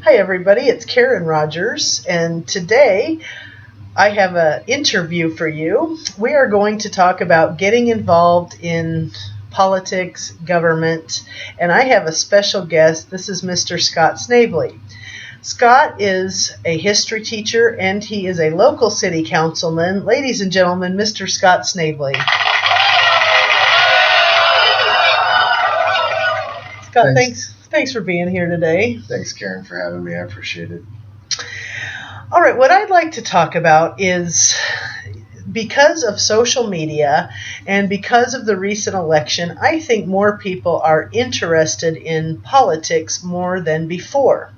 Hi everybody, it's Karen Rogers, and today I have an interview for you. We are going to talk about getting involved in politics, government, and I have a special guest. This is Mr. Scott Snavely. Scott is a history teacher and he is a local city councilman. Ladies and gentlemen, Mr. Scott Snavely. Scott, thanks for being here today. Thanks, Karen, for having me. I appreciate it. All right, what I'd like to talk about is because of social media and because of the recent election, I think more people are interested in politics more than before.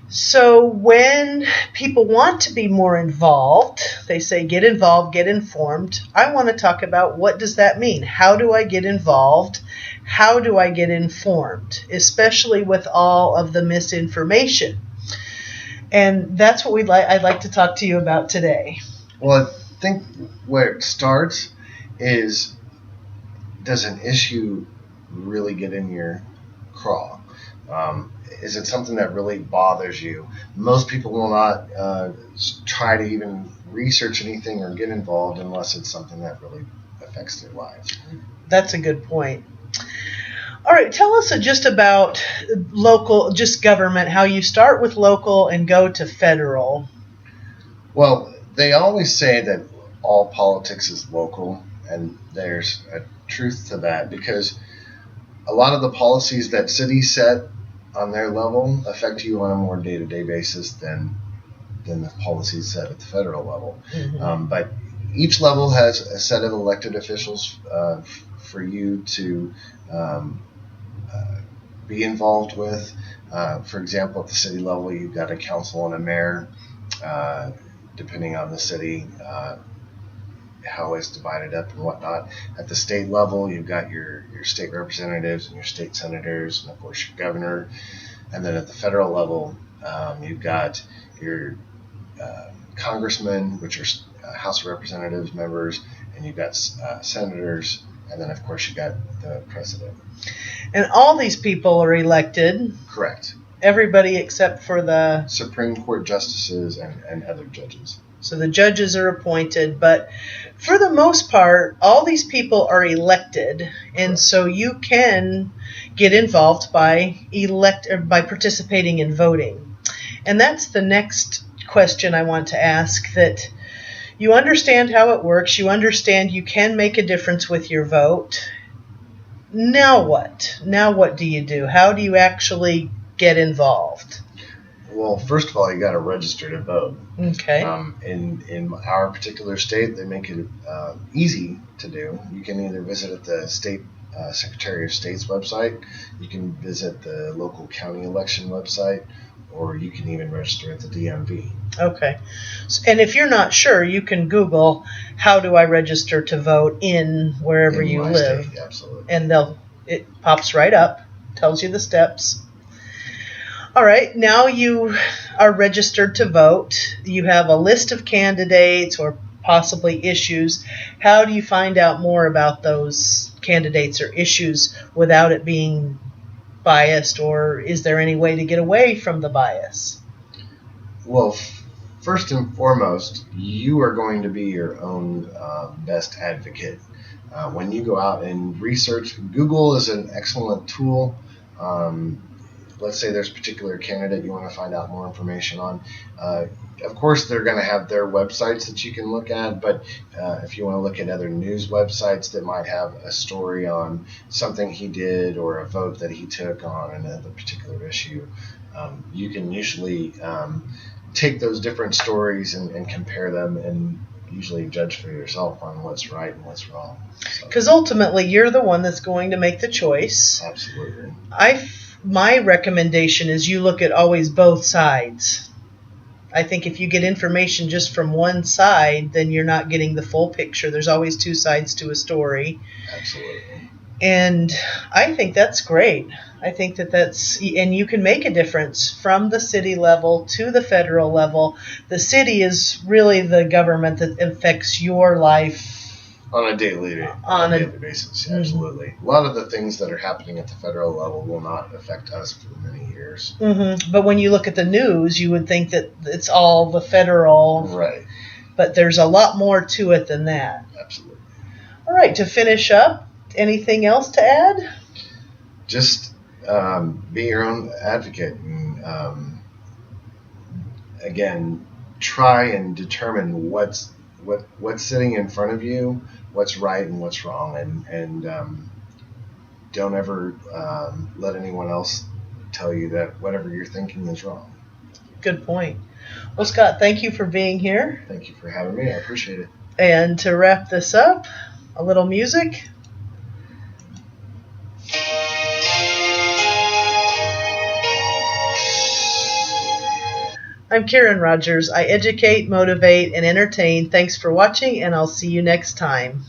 So when people want to be more involved, they say get involved, get informed. I want to talk about what does that mean? How do I get involved? How do I get informed, especially with all of the misinformation? And that's what I'd like to talk to you about today. Well, I think where it starts is, does an issue really get in your craw? Is it something that really bothers you? Most people will not try to even research anything or get involved unless it's something that really affects their lives. That's a good point. All right, tell us just about local, just government, how you start with local and go to federal. Well, they always say that all politics is local, and there's a truth to that because a lot of the policies that cities set on their level affect you on a more day-to-day basis than the policies set at the federal level. Mm-hmm. But each level has a set of elected officials for you to be involved with. For example, at the city level, you've got a council and a mayor, depending on the city, how it's divided up and whatnot. At the state level, you've got your state representatives and your state senators, and of course your governor. And then at the federal level, you've got your congressmen, which are House of Representatives members, and you've got senators, and then of course you've got the president. And all these people are elected. Correct. Everybody except for the Supreme Court justices and other judges. So the judges are appointed, but for the most part, all these people are elected, and Correct. So you can get involved by participating in voting. And that's the next question I want to ask, that you understand how it works, you understand you can make a difference with your vote. Now what? Now what do you do? How do you actually get involved? Well, first of all, you got to register to vote. Okay. In our particular state, they make it easy to do. You can either visit at the state Secretary of State's website, you can visit the local county election website, or you can even register at the DMV. Okay. And if you're not sure, you can Google, how do I register to vote in wherever you live? State, absolutely. And it pops right up, tells you the steps. All right, now you are registered to vote. You have a list of candidates or possibly issues. How do you find out more about those candidates or issues without it being biased, or is there any way to get away from the bias? Well, first and foremost, you are going to be your own best advocate. When you go out and research, Google is an excellent tool. Let's say there's a particular candidate you want to find out more information on. Of course, they're going to have their websites that you can look at, but if you want to look at other news websites that might have a story on something he did or a vote that he took on another particular issue, you can usually take those different stories and compare them and usually judge for yourself on what's right and what's wrong. Because ultimately, you're the one that's going to make the choice. Absolutely. My recommendation is you look at always both sides. I think if you get information just from one side, then you're not getting the full picture. There's always two sides to a story. Absolutely. And I think that's great. I think and you can make a difference from the city level to the federal level. The city is really the government that affects your life On a daily basis, yeah, absolutely. A lot of the things that are happening at the federal level will not affect us for many years. But when you look at the news, you would think that it's all the federal. Right. But there's a lot more to it than that. Absolutely. All right, to finish up, anything else to add? Just be your own advocate. And again, try and determine what's sitting in front of you, what's right and what's wrong, and don't ever let anyone else tell you that whatever you're thinking is wrong. Good point. Well, Scott, thank you for being here. Thank you for having me. I appreciate it. And to wrap this up, a little music. I'm Karen Rogers. I educate, motivate, and entertain. Thanks for watching, and I'll see you next time.